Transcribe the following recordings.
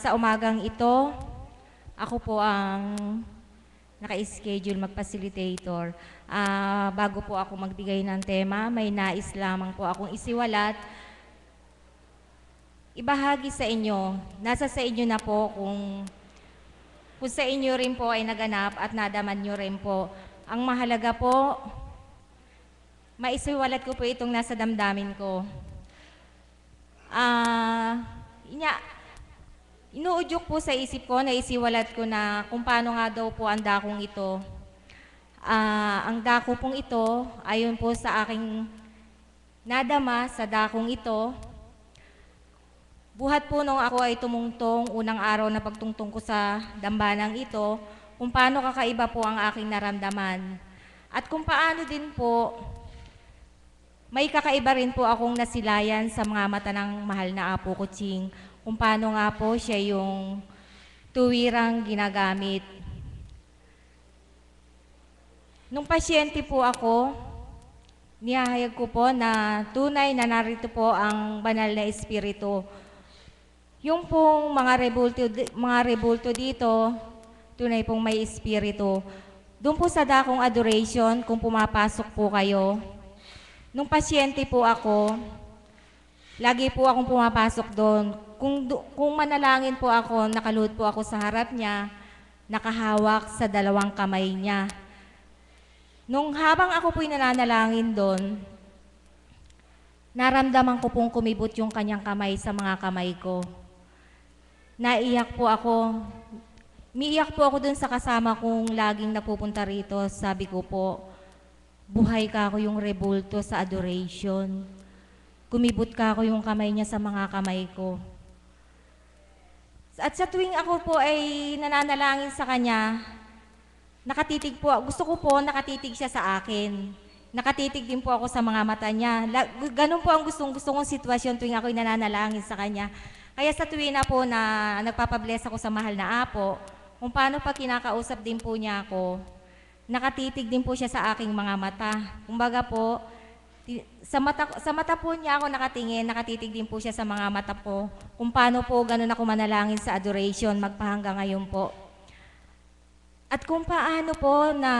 Sa umagang ito, ako po ang naka-schedule mag-facilitator. Bago po ako magbigay ng tema, may nais lamang po akong isiwalat. Ibahagi sa inyo, nasa sa inyo na po kung sa inyo rin po ay naganap at nadaman nyo rin po. Ang mahalaga po, maisiwalat ko po itong nasa damdamin ko. Inuudyok po sa isip ko, naisiwalat ko na kung paano nga daw po ang dakong ito. Ang dako pong ito, ayon po sa aking nadama sa dakong ito, buhat po nung ako ay tumungtong unang araw na pagtungtong ko sa dambanang ito, kung paano kakaiba po ang aking naramdaman. At kung paano din po, may kakaiba rin po akong nasilayan sa mga mata ng mahal na Apo ko, Ching, kung paano nga po siya yung tuwirang ginagamit. Nung pasyente po ako, nihahayag ko po na tunay na narito po ang banal na espiritu. Yung pong mga rebulto dito, tunay pong may espiritu. Doon po sa dakong adoration, kung pumapasok po kayo, nung pasyente po ako, lagi po akong pumapasok doon. Kung manalangin po ako, nakaluhod po ako sa harap niya, nakahawak sa dalawang kamay niya. Nung habang ako po'y nananalangin doon, naramdaman ko pong kumibot yung kanyang kamay sa mga kamay ko. Naiyak po ako. Miiyak po ako doon sa kasama kong laging napupunta rito. Sabi ko po, buhay ka ako yung rebulto sa adoration. Kumibot ka ako yung kamay niya sa mga kamay ko. At sa tuwing ako po ay nananalangin sa kanya, nakatitig po, gusto ko po nakatitig siya sa akin. Nakatitig din po ako sa mga mata niya. Ganun po ang gusto kong sitwasyon tuwing ako'y nananalangin sa kanya. Kaya sa tuwing na po na nagpapabless ako sa mahal na Apo, kung paano pa kinakausap din po niya ako, nakatitig din po siya sa aking mga mata. Kumbaga po, sa mata po niya ako nakatingin, nakatitig din po siya sa mga mata po. Kung paano po ganun ako manalangin sa adoration, magpahanggang ngayon po. At kung paano po na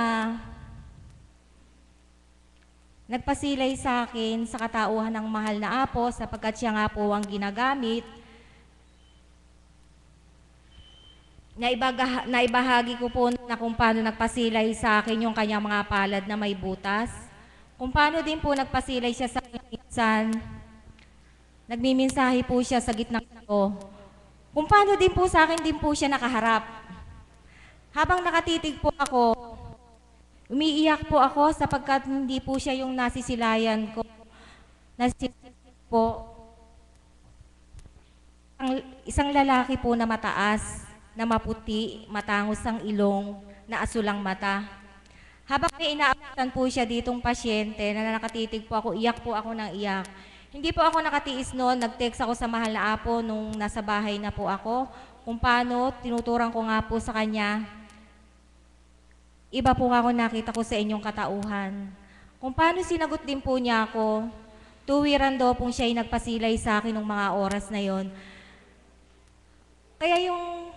nagpasilay sa akin sa katauhan ng mahal na Apo, sapagkat siya nga po ang ginagamit, naibahagi ko po na kung paano nagpasilay sa akin yung kanyang mga palad na may butas. Kung paano din po nagpasilay siya sa minsan, nagmimensahe po siya sa gitna ko. Kung paano din po sa akin din po siya nakaharap. Habang nakatitig po ako, umiiyak po ako sapagkat hindi po siya yung nasisilayan ko. Nasisilayan po isang lalaki po na mataas, na maputi, matangos ang ilong, na asulang mata. Habang may inaabutan po siya ditong pasyente na nakatitig po ako, iyak po ako ng iyak. Hindi po ako nakatiis noon, nag-text ako sa mahal na Apo nung nasa bahay na po ako, kung paano tinuturan ko nga po sa kanya. Iba po ako nakita ko sa inyong katauhan. Kung paano sinagot din po niya ako, tuwiran daw pong siya'y nagpasilay sa akin ng mga oras na yon. Kaya yung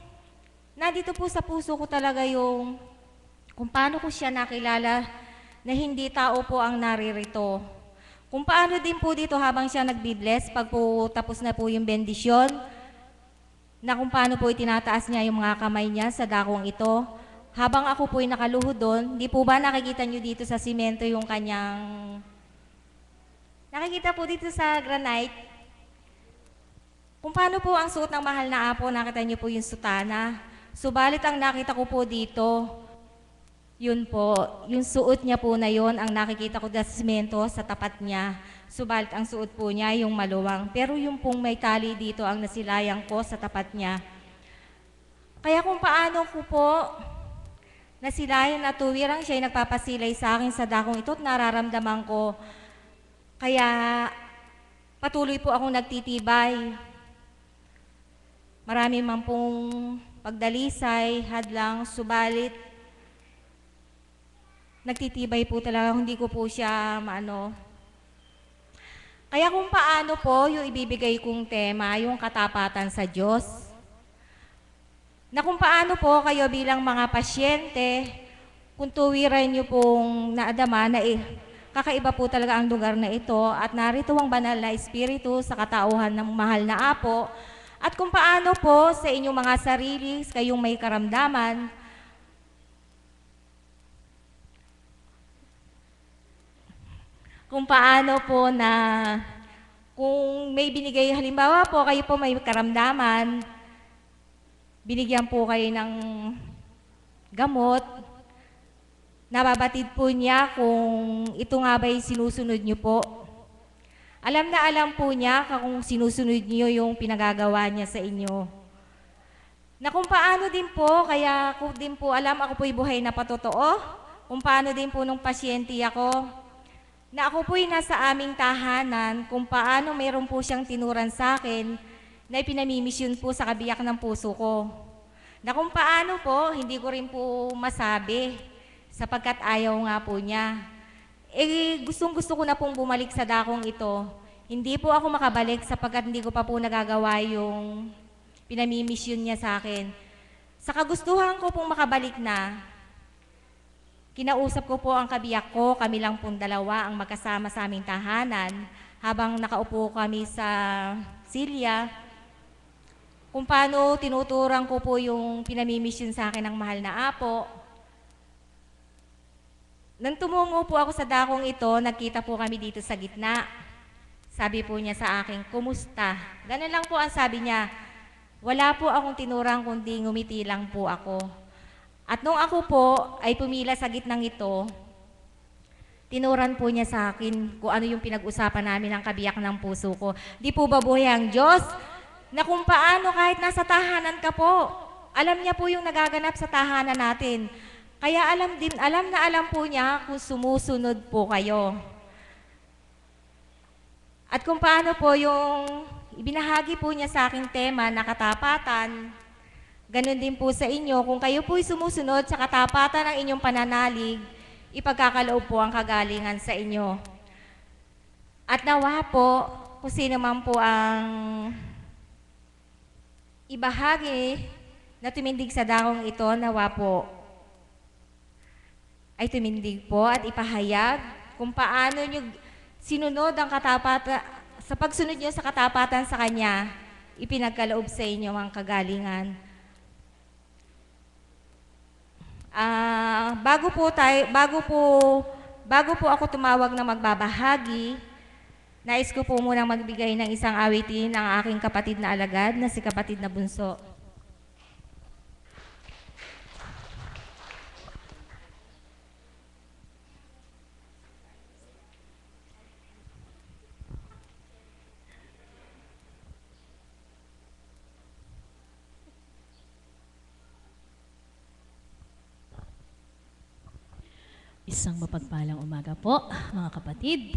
nandito po sa puso ko talaga yung kung paano ko siya nakilala na hindi tao po ang naririto. Kung paano din po dito habang siya nagbibless, pag po tapos na po yung bendisyon, na kung paano po itinataas niya yung mga kamay niya sa dakong ito, habang ako po'y nakaluhod doon, di po ba nakikita niyo dito sa simento yung kanyang... Nakikita po dito sa granite, kung paano po ang suot ng mahal na Apo, nakita niyo po yung sutana. Subalit ang nakita ko po dito, yun po, yung suot niya po na yun, ang nakikita ko sa simento sa tapat niya. Subalit ang suot po niya yung maluwang. Pero yung pong may tali dito ang nasilayang ko sa tapat niya. Kaya kung paano ko po nasilayan na tuwirang siya'y nagpapasilay sa akin sa dakong ito at nararamdaman ko. Kaya patuloy po akong nagtitibay. Marami man pong pagdalisay, hadlang, subalit nagtitibay po talaga, hindi ko po siya maano. Kaya kung paano po yung ibibigay kong tema, yung katapatan sa Diyos. na kung paano po kayo bilang mga pasyente, kung tuwiran niyo pong naadama na kakaiba po talaga ang lugar na ito at narito ang banal na espiritu sa katauhan ng mahal na Apo at kung paano po sa inyong mga sarili kayong may karamdaman, kung paano po na kung may binigay, halimbawa po kayo po may karamdaman, binigyan po kayo ng gamot, nababatid po niya kung ito nga ba'y sinusunod niyo po. Alam na alam po niya kung sinusunod niyo yung pinagagawa niya sa inyo. Na kung paano din po, kaya ko din po alam, ako po'y buhay na patotoo, kung paano din po nung pasyente ako, na ako po'y nasa aming tahanan, kung paano mayroon po siyang tinuran sa akin na ipinamimisyon po sa kabiyak ng puso ko. Na kung paano po, hindi ko rin po masabi sapagkat ayaw nga po niya. Gustong-gusto ko na pong bumalik sa dakong ito. Hindi po ako makabalik sapagkat hindi ko pa po nagagawa yung pinamimisyon niya sa akin. Sa kagustuhan ko pong makabalik na, kinausap ko po ang kabiyak ko, kami lang pong dalawa ang magkasama sa aming tahanan habang nakaupo kami sa silya. Kung paano tinuturang ko po yung pinamimisyon sa akin ng mahal na Apo. Nang tumungo po ako sa dakong ito, nagkita po kami dito sa gitna. Sabi po niya sa akin, kumusta? Ganun lang po ang sabi niya. Wala po akong tinurang kundi ngumiti lang po ako. At nung ako po ay pumila sa gitnang ito, tinuran po niya sa akin kung ano yung pinag-usapan namin ng kabiyak ng puso ko. Di po ba buhay ang Diyos? Na kung paano kahit nasa tahanan ka po, alam niya po yung nagaganap sa tahanan natin. Kaya alam na alam po niya kung sumusunod po kayo. At kung paano po yung ibinahagi po niya sa aking tema na katapatan, ganon din po sa inyo, kung kayo po'y sumusunod sa katapatan ng inyong pananalig, ipagkakaloob po ang kagalingan sa inyo. At nawa po, kung sino man po ang ibahagi na tumindig sa dakong ito, nawa po ay tumindig po at ipahayag kung paano nyo sinunod ang katapatan, sa pagsunod nyo sa katapatan sa Kanya, ipinagkaloob sa inyo ang kagalingan. Bago po ako tumawag na magbabahagi, nais ko po munang magbigay ng isang awitin ang aking kapatid na alagad na si kapatid na bunso. Isang mapagpalang umaga po, mga kapatid.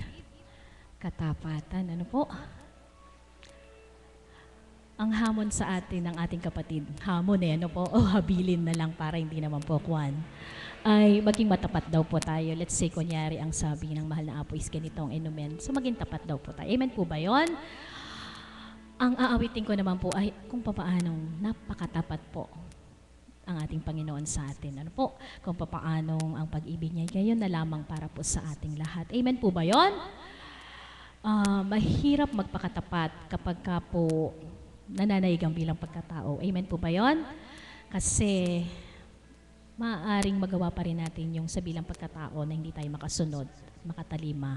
Katapatan, ano po? Ang hamon sa atin ng ating kapatid, hamon ano po, o habilin na lang para hindi naman po kuwan, ay maging matapat daw po tayo. Let's say, kunyari, ang sabi ng mahal na Apo is ganitong inumin. So, maging tapat daw po tayo. Amen po ba yun? Ang aawitin ko naman po ay kung papaanong napakatapat po ang ating Panginoon sa atin. Ano po? Kung papaanong ang pag-ibig niya, gayon na lamang para po sa ating lahat. Amen po ba yun? Mahirap magpakatapat kapag ka po nananaig ang bilang pagkatao. Amen po ba yun? Kasi maaaring magawa pa rin natin yung sa bilang pagkatao na hindi tayo makasunod, makatalima.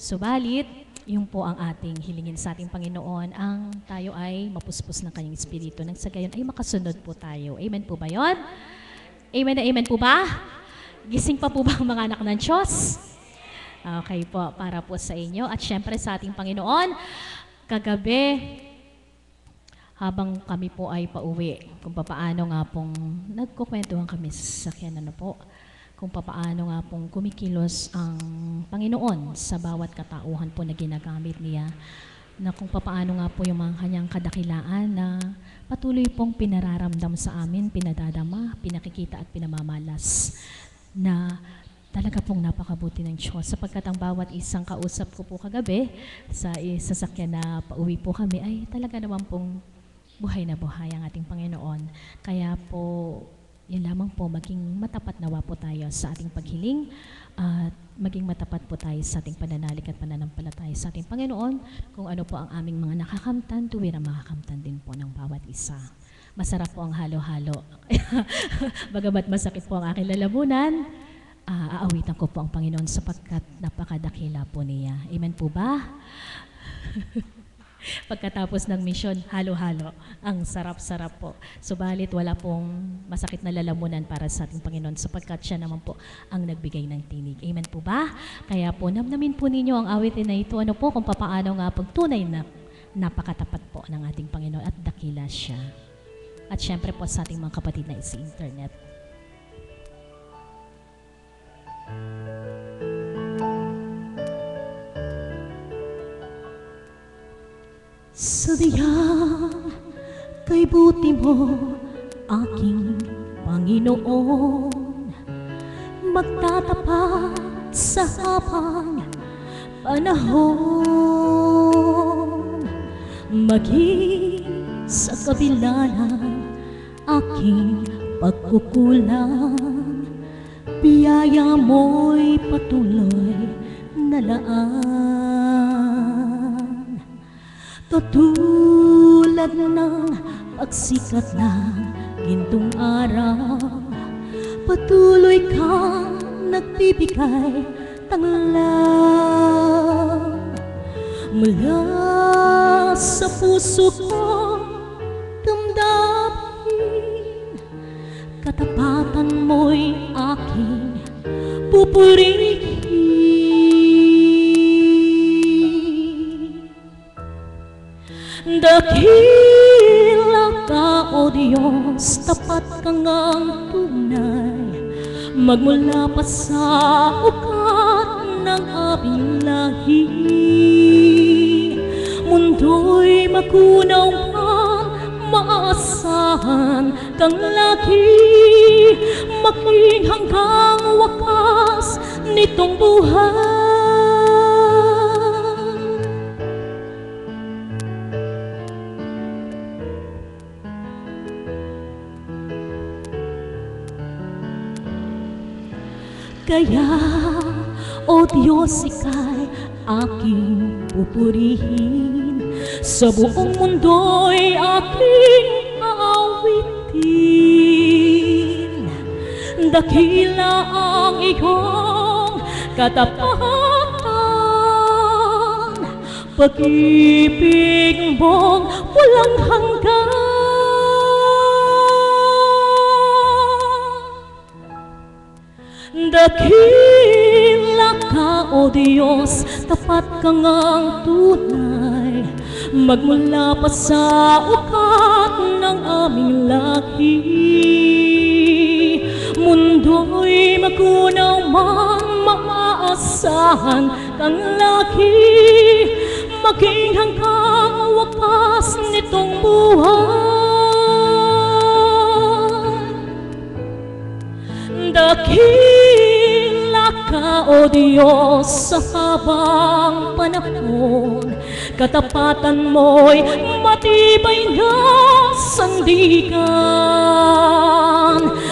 Subalit, yung po ang ating hilingin sa ating Panginoon, ang tayo ay mapuspos ng kanyang Espiritu, nang sa gayon ay makasunod po tayo. Amen po ba yun? Amen na amen po ba? Gising pa po ba ang mga anak ng Diyos? Okay po, para po sa inyo. At syempre sa ating Panginoon, kagabi, habang kami po ay pauwi, kung papaano nga pong nagkukwentuhan kami sa sakyan, ano po, kung papaano nga pong kumikilos ang Panginoon sa bawat katauhan po na ginagamit niya, na kung papaano nga po yung mga kanyang kadakilaan na patuloy pong pinararamdam sa amin, pinadadama, pinakikita at pinamamalas, na talaga pong napakabuti ng Diyos. Sapagkat ang bawat isang kausap ko po kagabi sa sasakyan na pauwi po kami, ay talaga naman pong buhay na buhay ang ating Panginoon. Kaya po, yun lamang po, maging matapat nawa po tayo sa ating paghiling at maging matapat po tayo sa ating pananalig at pananampalataya sa ating Panginoon kung ano po ang aming mga nakakamtan, tuwira makakamtan din po ng bawat isa. Masarap po ang halo-halo. Bagamat masakit po ang aking lalamunan, aawitan ko po ang Panginoon sapagkat napakadakila po niya. Amen po ba? Pagkatapos ng misyon, halo-halo. Ang sarap-sarap po. Subalit wala pong masakit na lalamunan para sa ating Panginoon sapagkat siya naman po ang nagbigay ng tinig. Amen po ba? Kaya po, namnamin po ninyo ang awitin na ito. Ano po, kung papaano nga pagtunay na napakatapat po ng ating Panginoon at dakila siya. At syempre po sa ating mga kapatid na sa internet. Sadyang kay buti mo, aking Panginoon, magtatapat sa habang panahon, maging sa kabila ng aking pagkukulang, biyaya mo'y patuloy na laan. Tutulad ng pagsikat ng gintong araw, patuloy kang nagbibigay tanglaw. Mula sa puso ko damdamin, katapatan mo'y aking pupurihin. Dakila ka, O Diyos, tapat kang ang tunay, magmula pa sa ugat ng aming lahi. Mundo'y magunaw man, maaasahan kang lagi, maging hanggang wakas nitong buhay. Kaya, O Diyos, ika'y aking pupurihin, sa buong mundo'y aking aawitin. Dakila ang iyong katapatan, pag-ibig mong walang hanggan. Dakila ka, O Diyos, tapat kang ang tunay, magmula pa sa ugat ng aming lahi. Mundo'y magunaw man, maaasahan kang lagi, maging hanggang wakas nitong buhay. Dakila ka, O Diyos, sa habang panahon, katapatan mo'y matibay na sandigan.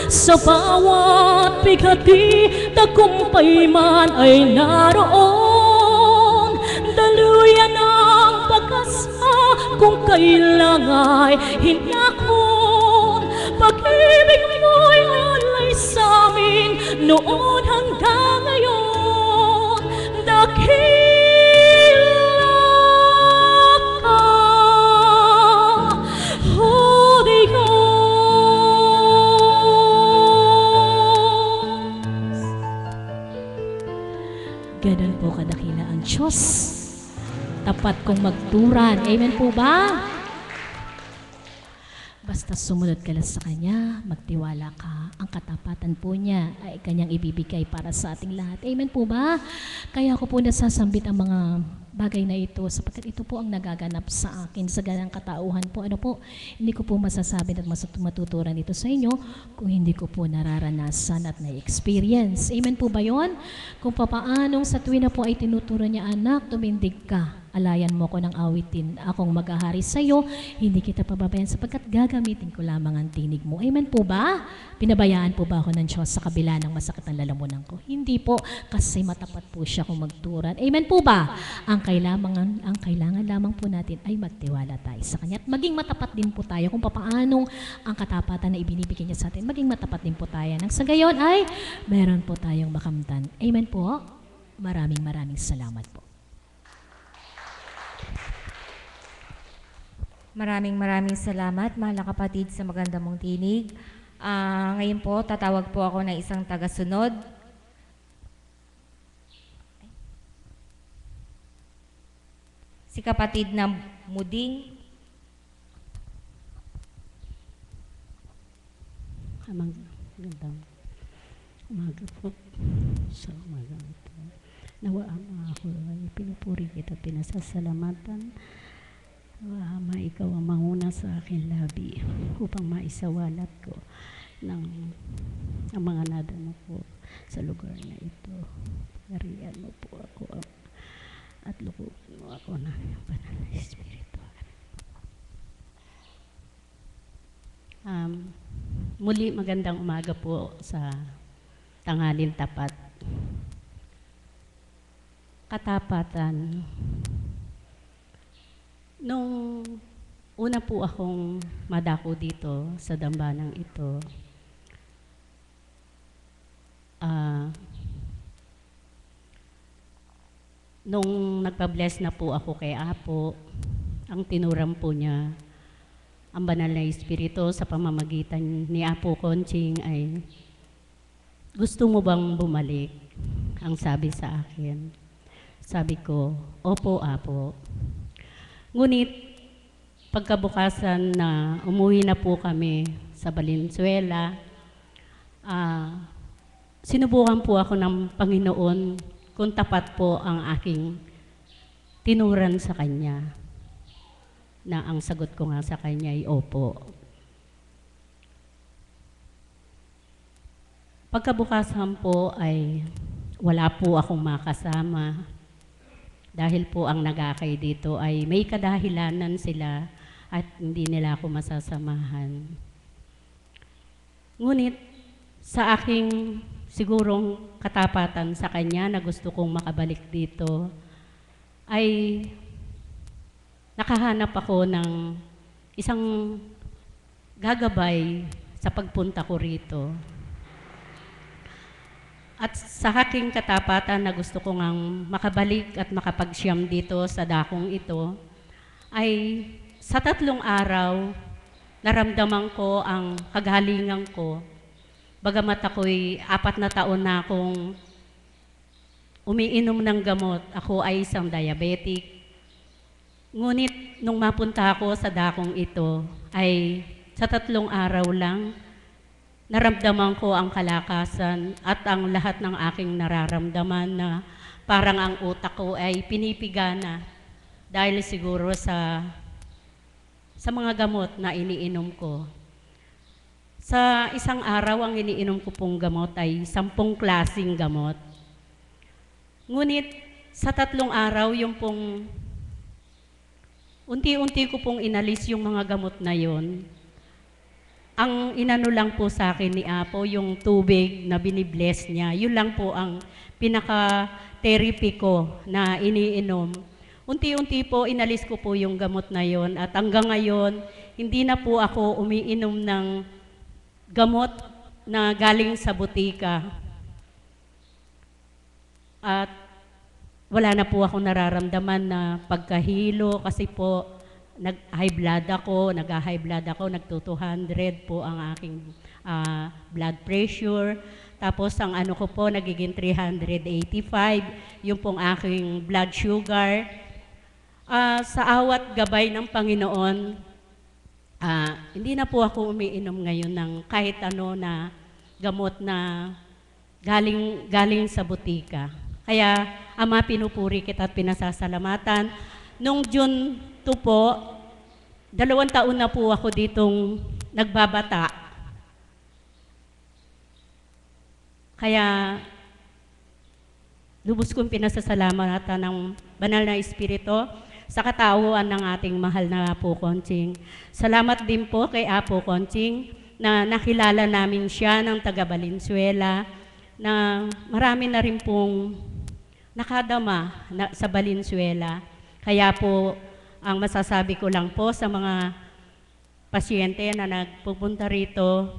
Sa bawat bigati, tagumpay man ay naroon, daluyan ang pag-asa kung kailang ay hinakon. Pag-ibig mo'y alay sa amin noon hanggang ngayon. Dakila ka, O Diyos. Ganun po kadakila ang Diyos. Tapat kong magturan. Amen po ba? Basta sumunod ka lang sa Kanya, magtiwala ka, ang katapatan po niya ay Kanyang ibibigay para sa ating lahat. Amen po ba? Kaya ako po nasasambit ang mga bagay na ito sapagkat ito po ang nagaganap sa akin sa ganang katauhan po. Ano po, hindi ko po masasabi at matuturan ito sa inyo kung hindi ko po nararanasan at na-experience. Amen po ba yon? Kung papaanong sa tuwin na po ay tinuturo niya, anak, tumindig ka. alayan mo ko ng awitin, akong maghahari sa iyo, hindi kita pababayan sapagkat gagamitin ko lamang ang tinig mo. Amen po ba? Pinabayaan po ba ako ng Diyos sa kabila ng masakit na lalamunan ko? Hindi po, kasi matapat po siya kung magturan. Amen po ba? Ang kailangan lamang po natin ay magtiwala tayo sa Kanya. At maging matapat din po tayo kung papaanong ang katapatan na ibinibigay niya sa atin. Maging matapat din po tayo. Nang sa gayon ay meron po tayong makamtan. Amen po? Maraming salamat po. Maraming salamat, mahal na kapatid, sa maganda mong tinig. Ngayon po, tatawag po ako ng isang tagasunod. Si kapatid na Muding. Magandang umaga po sa umaga ito. Nawa Ama, ako ay pinupuri kita at pinasasalamatan. Nawa Ama, ikaw ang manguna sa akin labi upang maisawalat ko ng ang mga nadano po sa lugar na ito. Pagarian mo po ako, Ama, at lukukin mo ako ng iyong banal na Espiritu. Muli magandang umaga po sa tanghalin tapat. Katapatan. Nung una po akong madako dito sa dambanang ito, nung nagpa-bless na po ako kay Apo, ang tinuram po niya, ang banal na Espiritu sa pamamagitan ni Apo Conching ay, gusto mo bang bumalik? Ang sabi sa akin. Sabi ko, opo Apo. Ngunit pagkabukasan na umuwi na po kami sa Valenzuela, sinubukan po ako ng Panginoon kung tapat po ang aking tinuran sa Kanya, na ang sagot ko nga sa Kanya ay opo. Pagkabukasan po ay wala po akong makasama dahil po ang nagakay dito ay may kadahilanan sila at hindi nila ako masasamahan. Ngunit sa aking sigurong katapatan sa Kanya na gusto kong makabalik dito ay nakahanap ako ng isang gagabay sa pagpunta ko rito. At sa aking katapatan na gusto ko ngang makabalik at makapagsyam dito sa dakong ito, ay sa 3 araw, naramdaman ko ang kagalingan ko. Bagamat ako'y 4 na taon na akong umiinom ng gamot, ako ay isang diabetic. Ngunit nung mapunta ako sa dakong ito, ay sa 3 araw lang, naramdaman ko ang kalakasan at ang lahat ng aking nararamdaman na parang ang utak ko ay pinipigana dahil siguro sa mga gamot na iniinom ko. Sa isang araw, ang iniinom ko pong gamot ay 10 klaseng gamot. Ngunit sa 3 araw, yung pong unti-unti ko pong inalis yung mga gamot na yon. Ang inano lang po sa akin ni Apo, yung tubig na binibless niya, yun lang po ang pinaka-therapy ko na iniinom. Unti-unti po, inalis ko po yung gamot na yon at hanggang ngayon, hindi na po ako umiinom ng gamot na galing sa butika. At wala na po ako nararamdaman na pagkahilo kasi po, nag-high blood ako, nagto-200 po ang aking blood pressure. Tapos ang ano ko po, nagiging 385, yung pong aking blood sugar. Sa awat gabay ng Panginoon, hindi na po ako umiinom ngayon ng kahit ano na gamot na galing sa butika. Kaya, Ama, pinupuri kita at pinasasalamatan. Nung June 2 po, 2 taon na po ako ditong nagbabata. Kaya, lubos kong pinasasalamatan ng banal na Espiritu sa katauhan ng ating mahal na Apo Conching. Salamat din po kay Apo Conching na nakilala namin siya ng taga Valenzuela, na marami na rin pong nakadama sa Valenzuela. Kaya po, ang masasabi ko lang po sa mga pasyente na nagpupunta rito,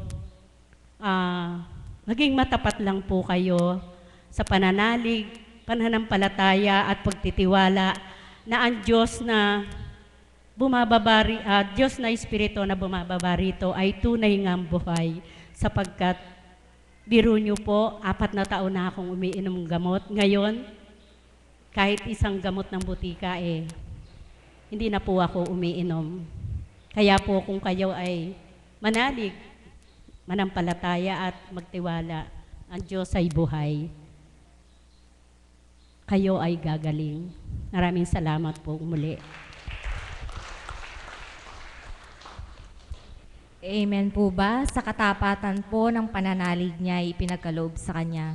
maging matapat lang po kayo sa pananalig, pananampalataya at pagtitiwala na ang Diyos na Diyos na Espiritu na bumababa rito ay tunay ngang buhay, sapagkat biro nyo po, 4 na taon na akong umiinom ng gamot. Ngayon, kahit isang gamot ng butika hindi na po ako umiinom. Kaya po kung kayo ay manalig, manampalataya at magtiwala, ang Diyos ay buhay, kayo ay gagaling. Maraming salamat po muli. Amen po ba? Sa katapatan po ng pananalig niya ay ipinagkaloob sa kanya.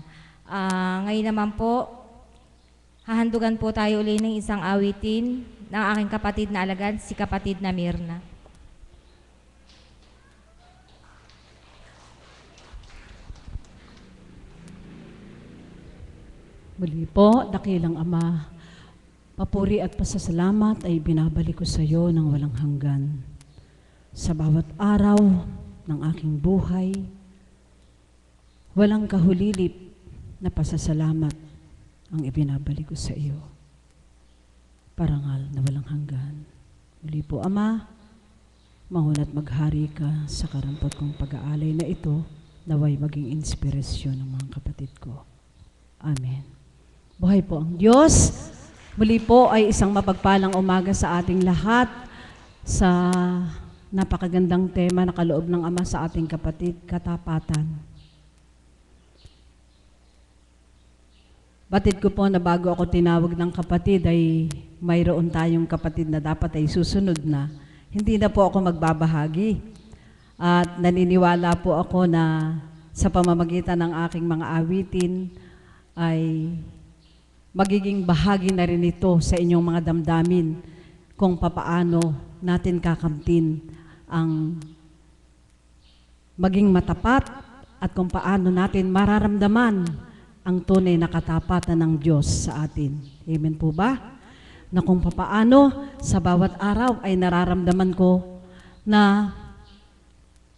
Ngayon naman po, hahandugan po tayo uli ng isang awitin ng aking kapatid na alagad, si kapatid na Mirna. Muli po, dakilang Ama, papuri at pasasalamat ay binabalik ko sa iyo ng walang hanggan. Sa bawat araw ng aking buhay, walang kahulilip na pasasalamat ang ibinabalik ko sa iyo. Parangal na walang hanggan. Muli po, Ama, mahunat maghari ka sa karampot kong pag-aalay na ito, naway maging inspirasyon ng mga kapatid ko. Amen. Buhay po ang Diyos. Muli po ay isang mapagpalang umaga sa ating lahat sa napakagandang tema na kaloob ng Ama sa ating kapatid, katapatan. Batid ko po na bago ako tinawag ng kapatid ay mayroon tayong kapatid na dapat ay susunod na. Hindi na po ako magbabahagi. At naniniwala po ako na sa pamamagitan ng aking mga awitin ay magiging bahagi na rin ito sa inyong mga damdamin kung papaano natin kakamtin ang maging matapat at kung paano natin mararamdaman ang tunay na katapatan ng Diyos sa atin. Amen po ba? Na kung papaano sa bawat araw ay nararamdaman ko na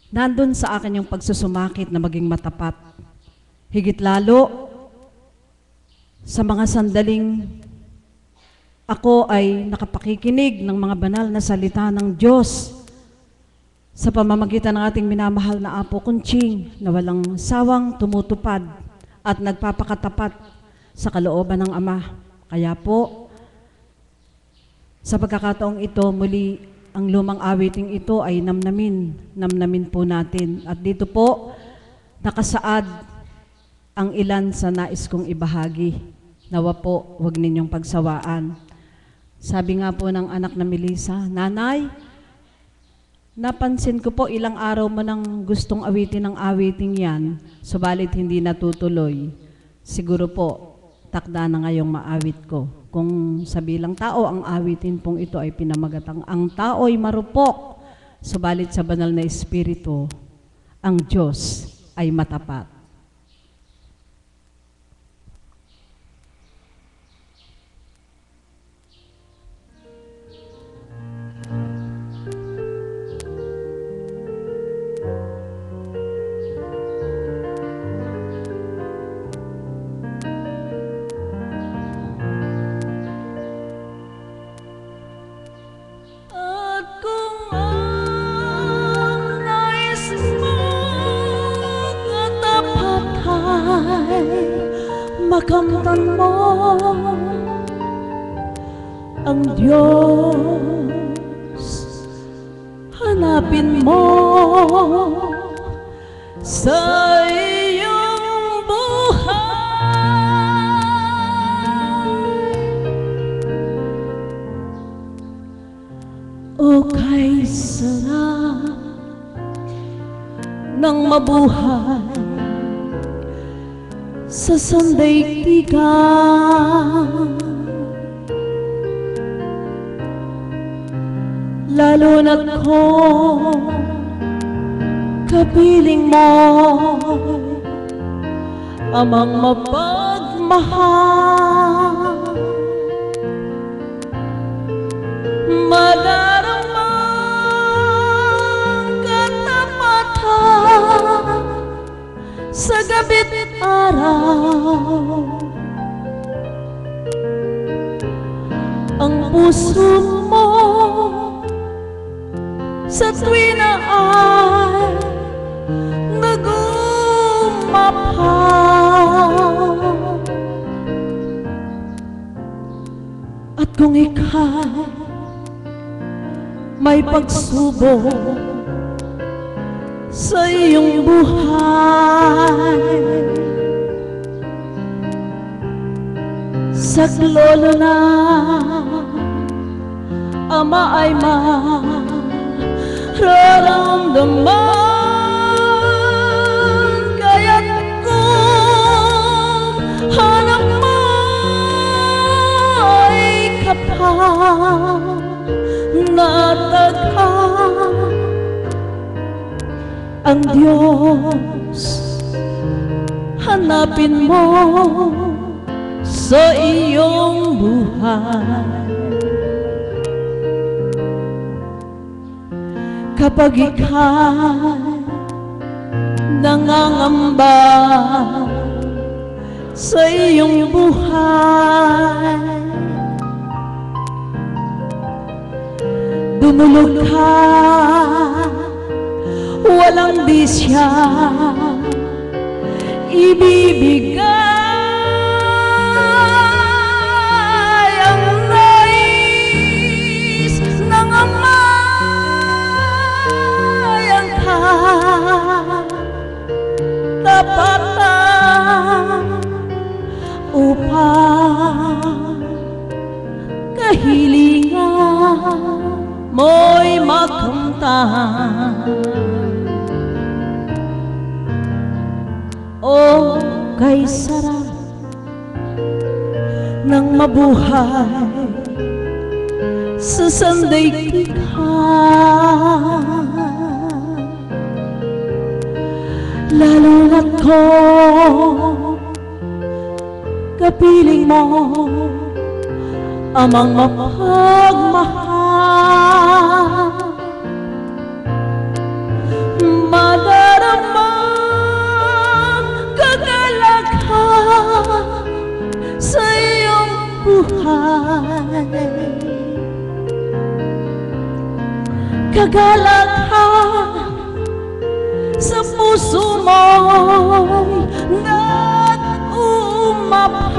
nandun sa akin yung pagsusumakit na maging matapat. Higit lalo sa mga sandaling ako ay nakapakikinig ng mga banal na salita ng Diyos sa pamamagitan ng ating minamahal na Apo Conching na walang sawang tumutupad at nagpapakatapat sa kalooban ng Ama. Kaya po, sa pagkakataong ito, muli ang lumang awiting ito ay namnamin po natin. At dito po, nakasaad ang ilan sa nais kong ibahagi. Nawa po, huwag ninyong pagsawaan. Sabi nga po ng anak na Melissa, Nanay, napansin ko po ilang araw mo nang gustong awitin ng awiting yan, subalit hindi natutuloy. Siguro po, takda na ngayong maawit ko. Kung sa bilang tao, ang awitin pong ito ay pinamagatang, ang tao'y marupok, subalit sa banal na Espiritu, ang Diyos ay matapat. Makamtan mo ang Diyos, hanapin mo sa iyong buhay. O kay sarap ng mabuhay sa sandaigdigan, lalo na't kung kapiling mo amang mapagmahal. Madaramang katapatan sa gabi't araw. Ang puso mo sa tuwi na ay nagumapal. At kung ikaw may pagsubok sa iyong buhay, saklolo na ama ay mararamdaman. Kaya't kung hanap mo ay kapal na tagha ang Diyos, hanapin mo sa iyong buhay. Kapag ika'y nangangamba sa iyong buhay, dumulog ka, walang bisya, ibibigay ang nais ng Ama. Yang katapatan upang kahilingan mo'y makamtan. O kay sarap ng mabuhay sa sandaigdigan, lalo na't kung kapiling mo amang mapagmahal. Madaramang kagalakhan sa iyong buhay, kagalakhan sa puso mo'y nag-umapaw.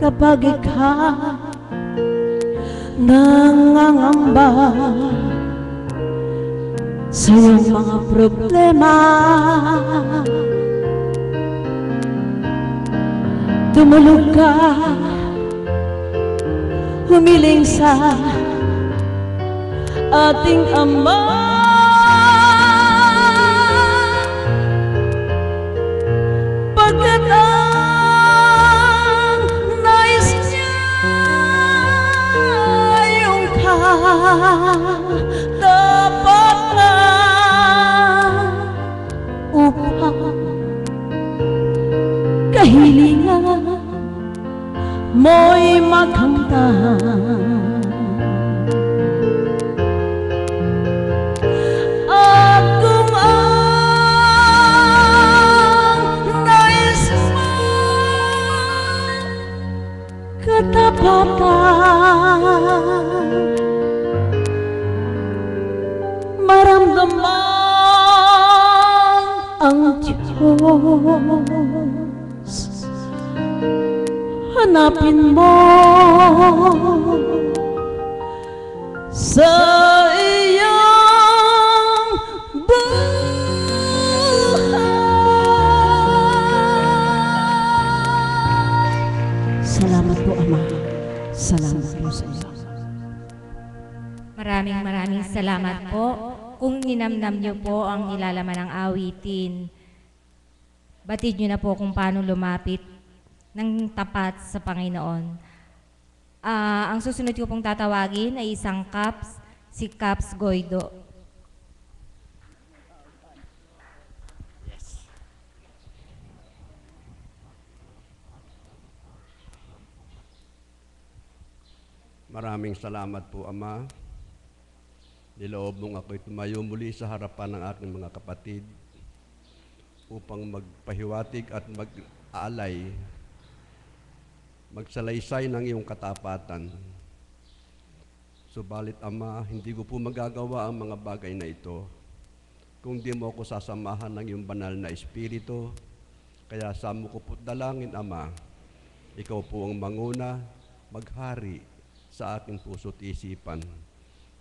Kapag ikaw nangangamba sa iyong mga problema, tumulog ka, humiling sa ating Ama. Pagkat ang nais niya yung katapatan upang kahilingan mo'y makamtan. At kung ang nais mo katapatan, maramdaman ang Diyos, hanapin mo sa iyong buhay. Salamat po, Ama. Salamat po sa iyo. Maraming salamat po. Kung ninamnam niyo po ang nilalaman ng awitin, batid niyo na po kung paano lumapit ng tapat sa Panginoon. Ang susunod ko pong tatawagin ay isang Caps, si Caps Goido. Maraming salamat po, Ama. Niloob mong ako'y tumayo muli sa harapan ng aking mga kapatid upang magpahiwatig at mag-aalay, magsalaysay ng iyong katapatan. Subalit, Ama, hindi ko po magagawa ang mga bagay na ito kung di mo ako sasamahan ng iyong banal na Espiritu. Kaya sa mo ko po't dalangin, Ama, ikaw po ang manguna, maghari sa aking puso't isipan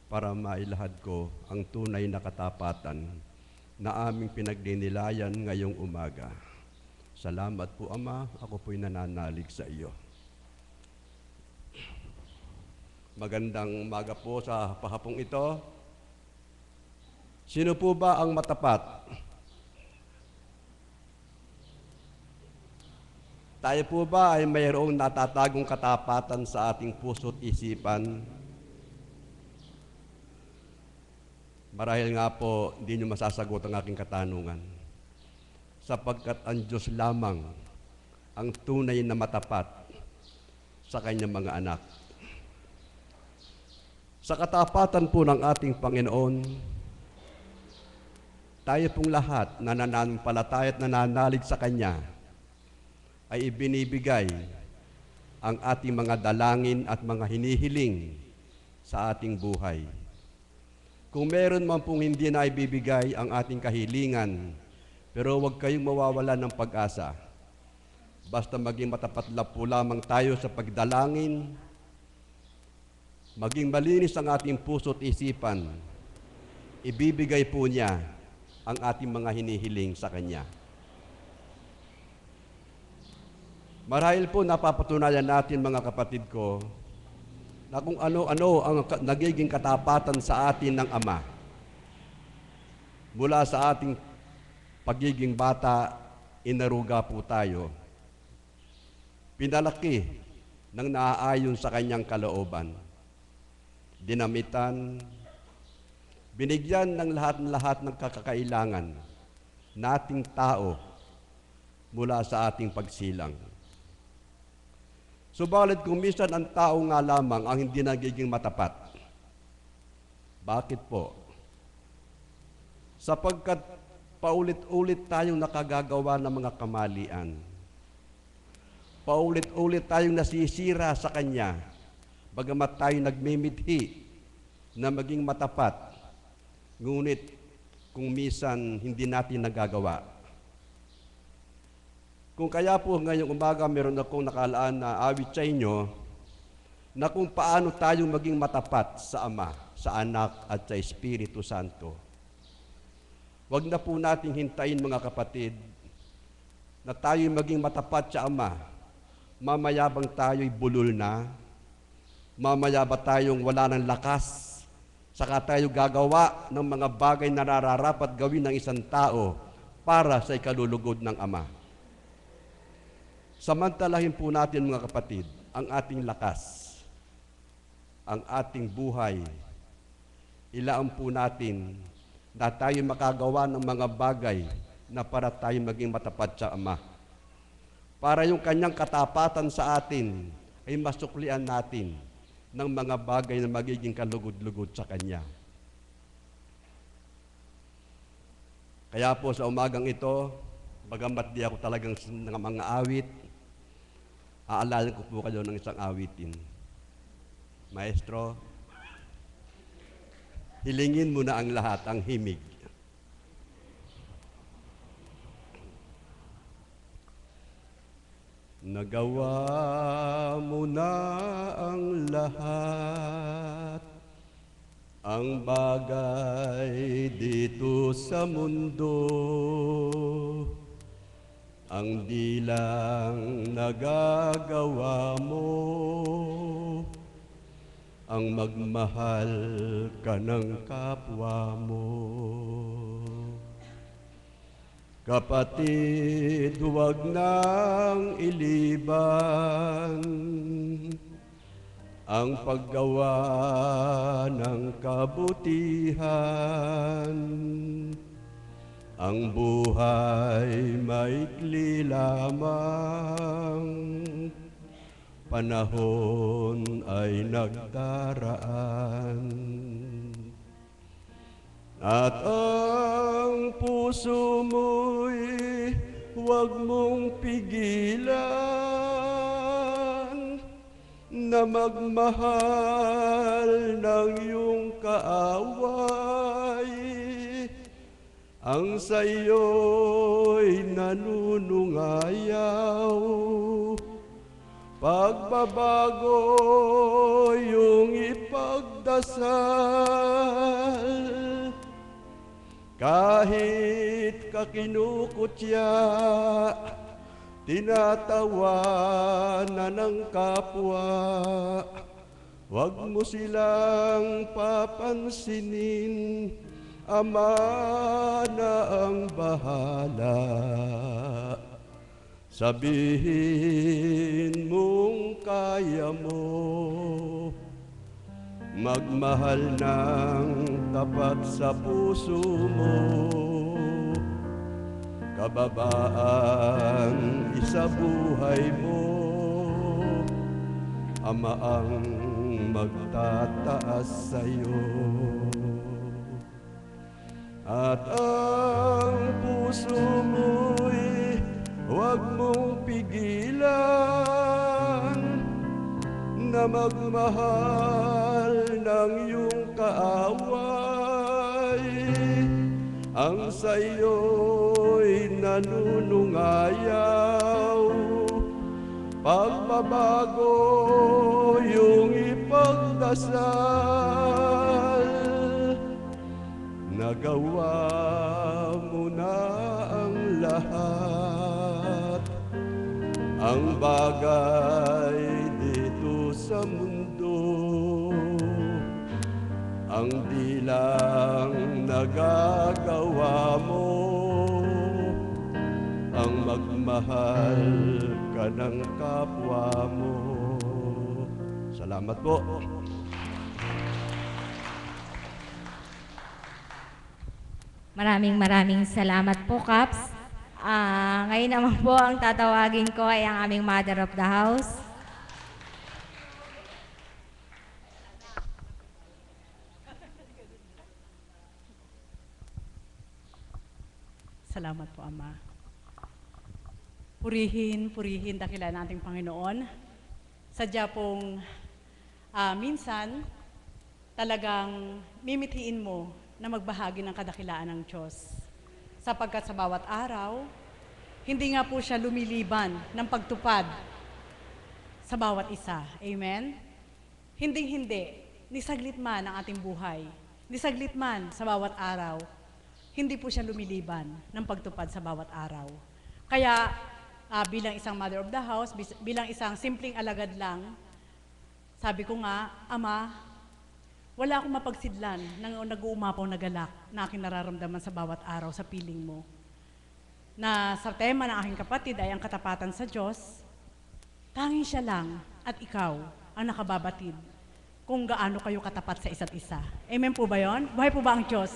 para mailahad ko ang tunay na katapatan na aming pinagdinilayan ngayong umaga. Salamat po, Ama. Ako po'y nananalig sa iyo. Magandang umaga po sa pahapong ito. Sino po ba ang matapat? Tayo po ba ay mayroong natatagong katapatan sa ating puso't isipan? Marahil nga po, hindi nyo masasagot ang aking katanungan. Sapagkat ang Diyos lamang ang tunay na matapat sa kanyang mga anak. Sa katapatan po ng ating Panginoon, tayo pong lahat na nananampalataya at nananalig sa Kanya ay ibinibigay ang ating mga dalangin at mga hinihiling sa ating buhay. Kung meron man pong hindi na ibibigay ang ating kahilingan, pero huwag kayong mawawalan ng pag-asa. Basta maging matapat po lamang tayo sa pagdalangin, maging malinis ang ating puso't isipan, ibibigay po niya ang ating mga hinihiling sa Kanya. Marahil po napapatunayan natin, mga kapatid ko, na kung ano-ano ang nagiging katapatan sa atin ng Ama. Mula sa ating pagiging bata, inaruga po tayo. Pinalaki ng naaayon sa Kanyang kalooban. Dinamitan, binigyan ng lahat ng kakakailangan nating tao mula sa ating pagsilang. Subalit kung minsan ang tao nga lamang ang hindi nagiging matapat. Bakit po? Sapagkat paulit-ulit tayong nakagagawa ng mga kamalian. Paulit-ulit tayong nasisira sa Kanya, bagamat tayo nagmimithi na maging matapat, ngunit kung minsan hindi natin nagagawa. Kung kaya po ngayong umaga meron akong nakalaan na awit sa inyo na kung paano tayo maging matapat sa Ama, sa Anak at sa Espiritu Santo. Huwag na po nating hintayin, mga kapatid, na tayo maging matapat sa Ama. Mamaya bang tayo'y bulol na? Mamaya ba tayong wala ng lakas? Saka tayo gagawa ng mga bagay na nararapat gawin ng isang tao para sa ikalulugod ng Ama. Samantalahin po natin, mga kapatid, ang ating lakas, ang ating buhay. Ilaan po natin na tayo makagawa ng mga bagay na para tayo maging matapat sa Ama. Para yung Kanyang katapatan sa atin ay masuklian natin ng mga bagay na magiging kalugod-lugod sa Kanya. Kaya po sa umagang ito, bagamat di ako talagang mga awit, aalala ko po kayo ng isang awitin. Maestro, hilingin mo na ang lahat, ang himig. Nagawa mo na ang lahat, ang bagay dito sa mundo, ang di lang nagagawa mo, ang magmahal ka ng kapwa mo. Kapatid, huwag nang iliban ang paggawa ng kabutihan. Ang buhay maikli lamang, panahon ay nagdaraan. At ang puso mo'y huwag mong pigilan na magmahal ng iyong kaaway. Ang sa'yo'y nanunungayaw, pagbabago yung ipagdasal. Kahit kakinukutya, tinatawanan ng kapwa, huwag mo silang papansinin, Ama na ang bahala. Sabihin mong kaya mo, magmahal ng tapat sa puso mo. Kababaan isa buhay mo, Ama ang magtataas sa'yo. At ang puso mo'y huwag mong pigilan na magmahal ng iyong kaaway. Ang sa'yo'y nanunungayaw, pagbabago yung ipagdasal. Nagawa mo na ang lahat, ang bagay dito sa mundo, ang di lang nagagawa mo, ang magmahal ka ng kapwa mo. Salamat po. Maraming salamat po, Kaps. Ngayon naman po ang tatawagin ko ay ang aming Mother of the House. Salamat po, Ama. Purihin, dakilan nating Panginoon. Sadya pong minsan talagang mimithiin mo na magbahagi ng kadakilaan ng Diyos. Sapagkat sa bawat araw, hindi nga po siya lumiliban ng pagtupad sa bawat isa. Amen? Hinding-hindi, ni saglit man ang ating buhay, ni saglit man sa bawat araw, hindi po siya lumiliban ng pagtupad sa bawat araw. Kaya bilang isang Mother of the House, bilang isang simpleng alagad lang, sabi ko nga, Ama, wala akong mapagsidlan ng nag-uumapaw na galak na aking nararamdaman sa bawat araw sa piling mo. Na sa tema ng aking kapatid ay ang katapatan sa Diyos, tanging siya lang at ikaw ang nakababatid kung gaano kayo katapat sa isa't isa. Amen po ba yun? Buhay po ba ang Diyos?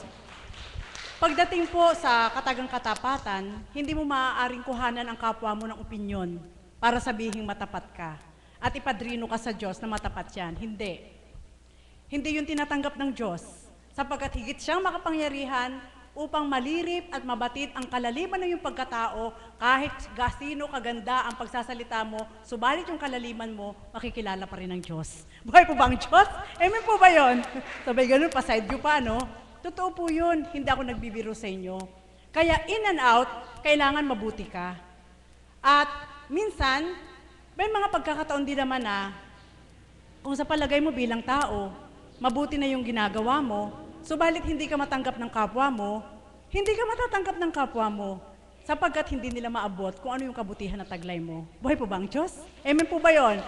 Pagdating po sa katagang katapatan, hindi mo maaaring kuhanan ang kapwa mo ng opinyon para sabihing matapat ka at ipadrino ka sa Diyos na matapat yan. Hindi. Hindi yun tinatanggap ng Diyos, sapagkat higit siyang makapangyarihan upang malirip at mabatid ang kalaliman ng iyong pagkatao kahit gasino kaganda ang pagsasalita mo, subalit yung kalaliman mo, makikilala pa rin ng Diyos. Buhay po ba ang Diyos? Amen po ba yun? Sabay ganun, pa-side view pa, no? Totoo po yun, hindi ako nagbibiro sa inyo. Kaya in and out, kailangan mabuti ka. At minsan, may mga pagkakataon din naman na kung sa palagay mo bilang tao, mabuti na yung ginagawa mo, subalit hindi ka matanggap ng kapwa mo, hindi ka matatanggap ng kapwa mo, sapagkat hindi nila maabot kung ano yung kabutihan na taglay mo. Buhay po ba ang Diyos? Amen po ba yun?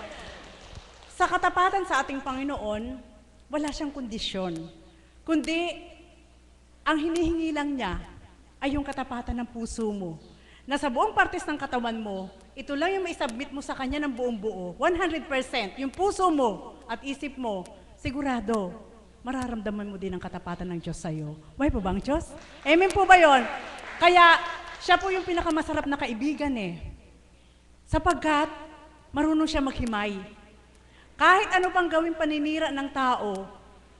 Sa katapatan sa ating Panginoon, wala siyang kondisyon, kundi ang hinihingi lang niya ay yung katapatan ng puso mo, na sa buong partes ng katawan mo, ito lang yung maisubmit mo sa Kanya ng buong buo, 100%, yung puso mo at isip mo, sigurado, mararamdaman mo din ang katapatan ng Diyos sa'yo. Buhay po ba ang Diyos? Amen po ba yun? Kaya, siya po yung pinakamasarap na kaibigan eh. Sapagkat, marunong siya maghimay. Kahit ano pang gawing paninira ng tao,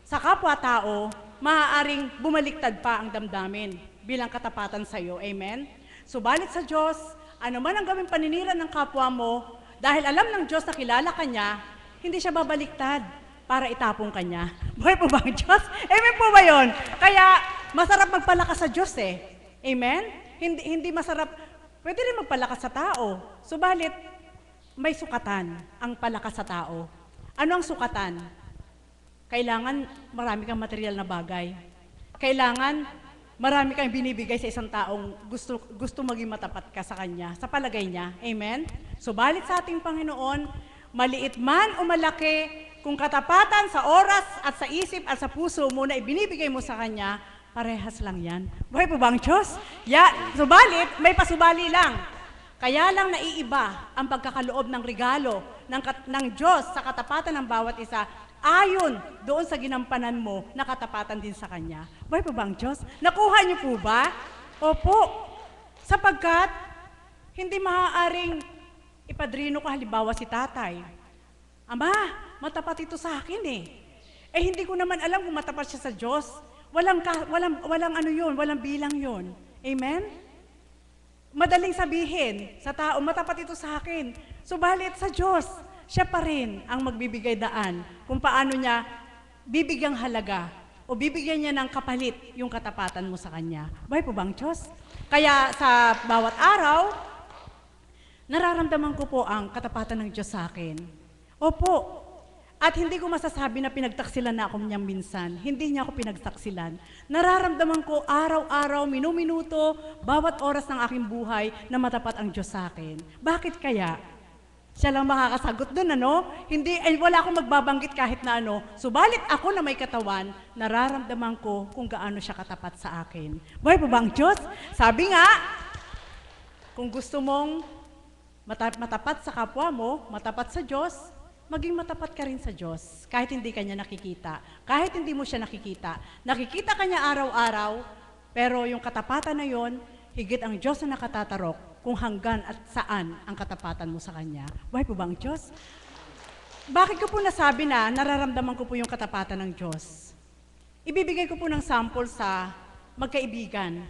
sa kapwa-tao, maaaring bumaliktad pa ang damdamin bilang katapatan sa iyo. Amen? Subalit sa Diyos, ano man ang gawing paninira ng kapwa mo, dahil alam ng Diyos na kilala ka niya, hindi siya babaliktad para itapong ka niya. Buhay po ba ang Diyos? Amen po ba yun? Kaya, masarap magpalakas sa Diyos eh. Amen? Hindi masarap, pwede rin magpalakas sa tao. Subalit, may sukatan ang palakas sa tao. Ano ang sukatan? Kailangan marami kang material na bagay. Kailangan marami kang binibigay sa isang taong gusto maging matapat ka sa kanya, sa palagay niya. Amen? Subalit sa ating Panginoon, maliit man o malaki, kung katapatan sa oras at sa isip at sa puso mo na ibinibigay mo sa kanya, parehas lang yan. Buhay po ba ang Diyos? Subalit, may pasubali lang. Kaya lang naiiba ang pagkakaloob ng regalo ng Diyos sa katapatan ng bawat isa ayon doon sa ginampanan mo na katapatan din sa Kanya. Buhay po ba ang Diyos? Nakuha niyo po ba? Opo. Sapagkat hindi maaaring ipadrino ko halimbawa si tatay. Ama, matapat ito sa akin eh. Eh hindi ko naman alam kung matapat siya sa Diyos. Walang ano yun, walang bilang yun. Amen? Madaling sabihin sa tao, matapat ito sa akin. Subalit sa Diyos, siya pa rin ang magbibigay daan kung paano niya bibigyang halaga o bibigyan niya ng kapalit yung katapatan mo sa Kanya. Buhay po ba ang Diyos? Kaya sa bawat araw, nararamdaman ko po ang katapatan ng Diyos sa akin. Opo. At hindi ko masasabi na pinagtaksilan na ako niyang minsan. Hindi niya ako pinagtaksilan. Nararamdaman ko araw-araw, minuminuto, bawat oras ng aking buhay na matapat ang Diyos sa akin. Bakit kaya? Siya lang makakasagot doon, ano? Hindi, wala akong magbabanggit kahit na ano. Subalit ako na may katawan, nararamdaman ko kung gaano siya katapat sa akin. Buhay po ba ang Diyos? Sabi nga, kung gusto mong matapat sa kapwa mo, matapat sa Diyos, maging matapat ka rin sa Diyos, kahit hindi ka niya nakikita, kahit hindi mo siya nakikita. Nakikita ka niya araw-araw, pero yung katapatan na yon, higit ang Diyos na nakatatarok kung hanggan at saan ang katapatan mo sa Kanya. Buhay po ba ang Diyos? Bakit ko po nasabi na nararamdaman ko po yung katapatan ng Diyos? Ibibigay ko po ng sample sa magkaibigan.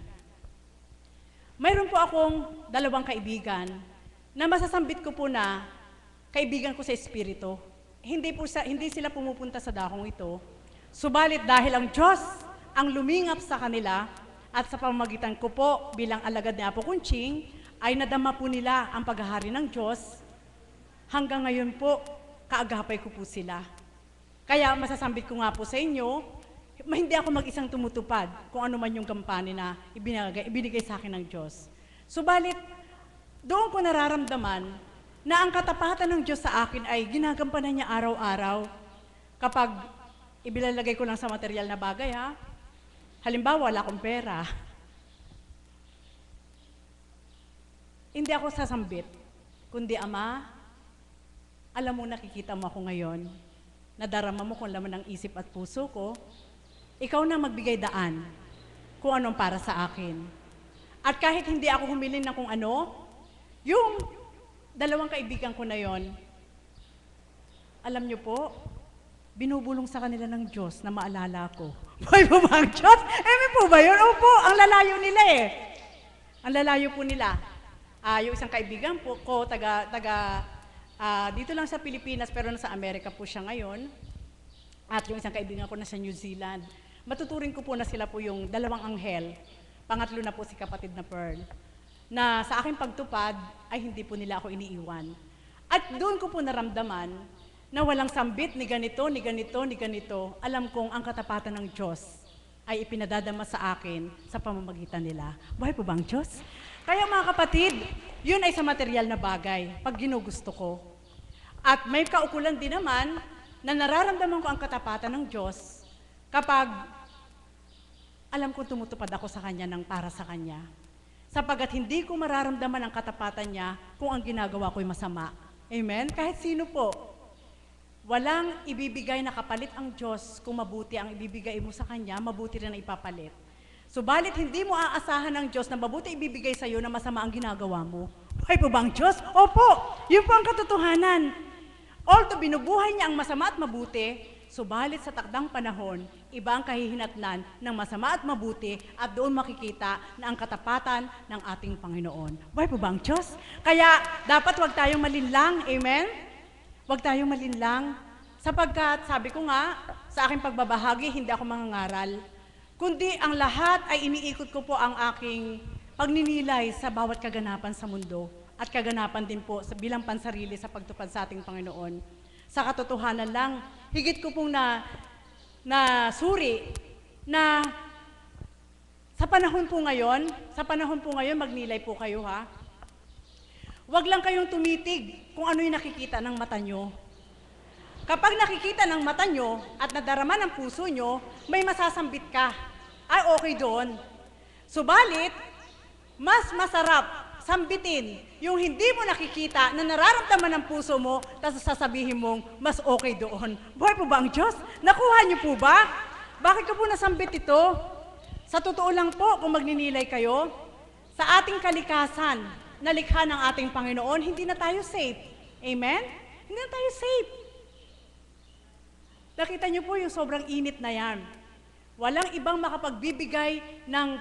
Mayroon po akong 2 kaibigan na masasambit ko po na kaibigan ko sa Espiritu. Hindi sila pumupunta sa dakong ito. Subalit dahil ang Diyos ang lumingap sa kanila at sa pamamagitan ko po bilang alagad ni Apo Kunching, ay nadama po nila ang paghahari ng Diyos. Hanggang ngayon po, kaagapay ko po sila. Kaya masasambit ko nga po sa inyo, hindi ako mag-isang tumutupad kung ano man yung kampanya na ibinigay sa akin ng Diyos. Subalit, doon ko nararamdaman na ang katapatan ng Diyos sa akin ay ginagampanan niya araw-araw kapag ibilalagay ko lang sa material na bagay, ha? Halimbawa, wala akong pera. Hindi ako sasambit, kundi Ama, alam mo, nakikita mo ako ngayon, nadarama mo kung laman ng isip at puso ko, ikaw na magbigay daan kung anong para sa akin. At kahit hindi ako humili ng kung ano, yung 2 kaibigan ko na yon, alam niyo po, binubulong sa kanila ng Diyos na maalala ko. Buhay po ba ang Diyos? Amen po ba yun? Opo, ang lalayo nila eh. Ang lalayo po nila. Yung isang kaibigan po ko, dito lang sa Pilipinas, pero nasa Amerika po siya ngayon. At yung isang kaibigan ko nasa New Zealand. Matuturing ko po na sila po yung 2 anghel. Pangatlo na po si kapatid na Pearl. Na sa aking pagtupad ay hindi po nila ako iniiwan. At doon ko po naramdaman na walang sambit ni ganito, ni ganito, ni ganito. Alam kong ang katapatan ng Diyos ay ipinadadama sa akin sa pamamagitan nila. Buhay po ba ang Diyos? Kaya mga kapatid, yun ay sa material na bagay, pag ginugusto ko. At may kaukulan din naman na nararamdaman ko ang katapatan ng Diyos kapag alam kong tumutupad ako sa Kanya ng para sa Kanya. sapagat hindi ko mararamdaman ang katapatan niya kung ang ginagawa ko'y masama. Amen? Kahit sino po. Walang ibibigay na kapalit ang Diyos kung mabuti ang ibibigay mo sa Kanya, mabuti rin ang ipapalit. Subalit hindi mo aasahan ng Diyos na mabuti ibibigay sa iyo na masama ang ginagawa mo. Ay po ba ang Diyos? Opo, yun po ang katotohanan. Although binubuhay niya ang masama at mabuti, subalit sa takdang panahon, iba ang kahihinatnan ng masama at mabuti at doon makikita na ang katapatan ng ating Panginoon. Buhay po ba ang Diyos? Kaya dapat huwag tayong malinlang, amen? Huwag tayong malinlang, sapagkat sabi ko nga, sa aking pagbabahagi, hindi ako mangangaral, kundi ang lahat ay iniikot ko po ang aking pagninilay sa bawat kaganapan sa mundo at kaganapan din po bilang pansarili sa pagtupad sa ating Panginoon. Sa katotohanan lang, higit ko pong suri na sa panahon po ngayon, magnilay po kayo ha. Huwag lang kayong tumitig kung ano yung nakikita ng mata nyo. Kapag nakikita ng mata nyo at nadarama ng puso nyo, may masasambit ka. Ay, okay doon. Subalit, mas masarap sambitin yung hindi mo nakikita na nararamdaman ng puso mo, tapos sasabihin mong mas okay doon. Buhay po ba ang Diyos? Nakuha niyo po ba? Bakit ko po nasambit ito? Sa totoo lang po, kung magninilay kayo, sa ating kalikasan, na likha ng ating Panginoon, hindi na tayo safe. Amen? Hindi na tayo safe. Nakita niyo po yung sobrang init na yan. Walang ibang makapagbibigay ng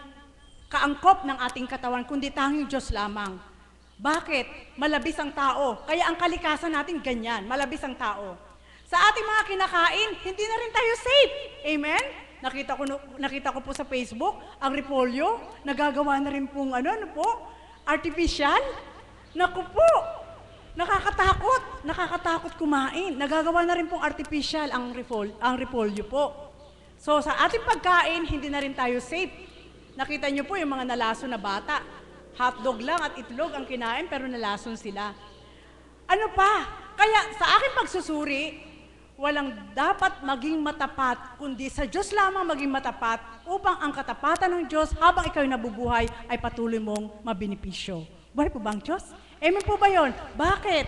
kaangkop ng ating katawan, kundi tanging Diyos lamang. Bakit? Malabis ang tao. Kaya ang kalikasan natin ganyan, malabis ang tao. Sa ating mga kinakain, hindi na rin tayo safe. Amen? Nakita ko po sa Facebook, ang repolyo, nagagawa na rin pong artificial. Naku po, nakakatakot kumain. Nagagawa na rin pong artificial ang repolyo po. So sa ating pagkain, hindi na rin tayo safe. Nakita niyo po yung mga nalason na bata. Hotdog lang at itlog ang kinain pero nalason sila. Ano pa? Kaya sa aking pagsusuri, walang dapat maging matapat, kundi sa Diyos lamang maging matapat upang ang katapatan ng Diyos habang ikaw nabubuhay ay patuloy mong mabinipisyo. Buhay po ba ang Diyos? Amen po ba yun? Bakit?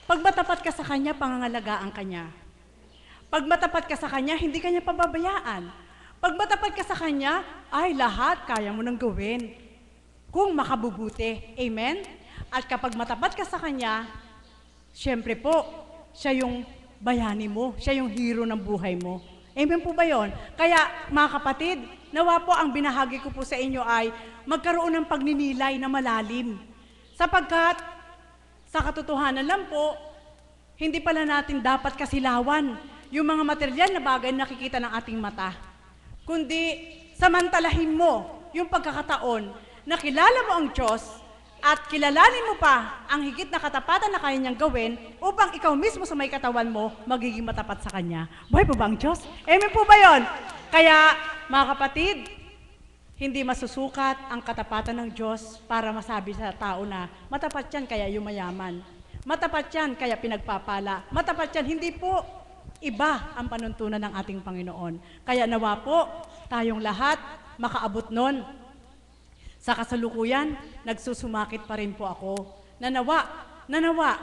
Pag matapat ka sa Kanya, pangangalagaan ka niya. Pag matapat ka sa Kanya, hindi ka niya pababayaan. Pag matapat ka sa Kanya, ay lahat kaya mo nang gawin kung makabubuti. Amen? At kapag matapat ka sa Kanya, syempre po, siya yung bayani mo, siya yung hero ng buhay mo. Amen po ba yun? Kaya mga kapatid, nawa po ang binahagi ko po sa inyo ay magkaroon ng pagninilay na malalim. Sapagkat sa katotohanan lang po, hindi pala natin dapat kasilawan yung mga material na bagay na nakikita ng ating mata. Kundi samantalahin mo yung pagkakataon na kilala mo ang Diyos at kilalanin mo pa ang higit na katapatan na kaya niyang gawin upang ikaw mismo sa may katawan mo magiging matapat sa Kanya. Buhay po ba ang Diyos? Amen po ba yun? Kaya mga kapatid, hindi masusukat ang katapatan ng Diyos para masabi sa tao na matapat yan kaya yumayaman. Matapat yan kaya pinagpapala. Matapat yan, hindi po. Iba ang panuntunan ng ating Panginoon. Kaya nawa po, tayong lahat makaabot nun. Sa kasalukuyan, nagsusumakit pa rin po ako. Nanawa,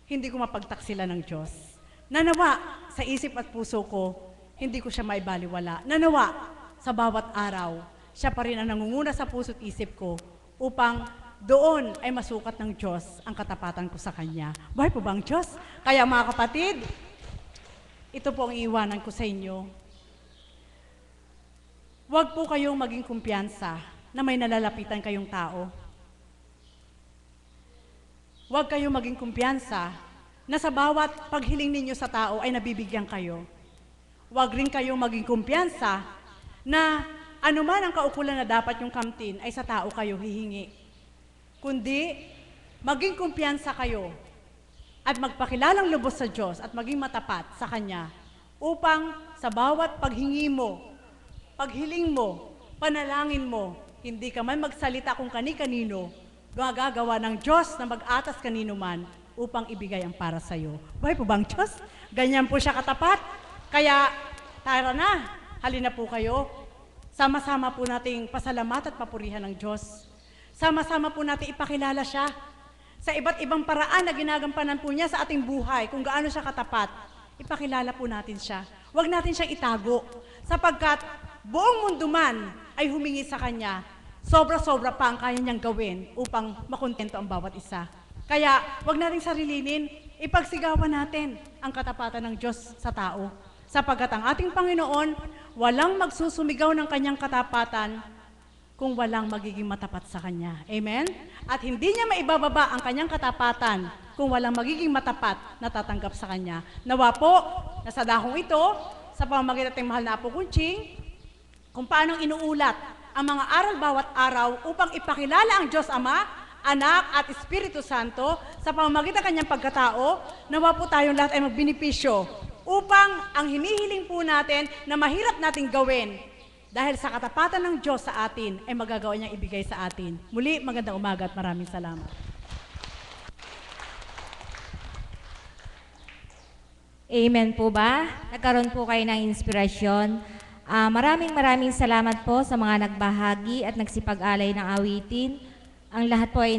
hindi ko mapagtaksila ng Diyos. Nanawa, sa isip at puso ko, hindi ko siya maibaliwala. Nanawa, sa bawat araw, siya pa rin ang nangunguna sa puso't isip ko upang doon ay masukat ng Diyos ang katapatan ko sa Kanya. Buhay po ba ang Diyos? Kaya mga kapatid, ito po ang iiwanan ko sa inyo. Huwag po kayong maging kumpiyansa na may nalalapitan kayong tao. Huwag kayong maging kumpiyansa na sa bawat paghiling ninyo sa tao ay nabibigyan kayo. Huwag rin kayong maging kumpiyansa na anuman ang kaukulan na dapat yung kamtin ay sa tao kayo hihingi. Kundi, maging kumpiyansa kayo at magpakilalang lubos sa Diyos at maging matapat sa Kanya upang sa bawat paghingi mo, paghiling mo, panalangin mo, hindi ka man magsalita kung kani-kanino, gagawa ng Diyos na mag-atas kanino man upang ibigay ang para sa iyo. Buhay po bang Diyos? Ganyan po siya katapat. Kaya, tara na, halina po kayo. Sama-sama po nating pasalamat at papurihan ng Diyos. Sama-sama po natin ipakilala siya sa iba't ibang paraan na ginagampanan po niya sa ating buhay, kung gaano siya katapat. Ipakilala po natin siya. Huwag natin siyang itago, sapagkat buong mundo man ay humingi sa Kanya, sobra-sobra pa ang kaya niyang gawin upang makontento ang bawat isa. Kaya, huwag nating sarilinin, ipagsigawan natin ang katapatan ng Diyos sa tao. Sapagkat ang ating Panginoon, walang magsusumigaw ng Kanyang katapatan kung walang magiging matapat sa Kanya. Amen? At hindi niya maibababa ang Kanyang katapatan kung walang magiging matapat na tatanggap sa Kanya. Nawa po, na sa dahong ito, sa pamamagitan ng mahal na Apo Kunching, kung paanong inuulat ang mga aral bawat araw upang ipakilala ang Diyos Ama, Anak at Espiritu Santo sa pamamagitan ng Kanyang pagkatao, nawa po tayong lahat ay magbinipisyo upang ang hinihiling po natin na mahirap nating gawin dahil sa katapatan ng Diyos sa atin ay magagawa niyang ibigay sa atin. Muli, magandang umaga at maraming salamat. Amen po ba? Nagkaroon po kayo ng inspirasyon. Maraming salamat po sa mga nagbahagi at nagsipag-alay ng awitin. Ang lahat po ay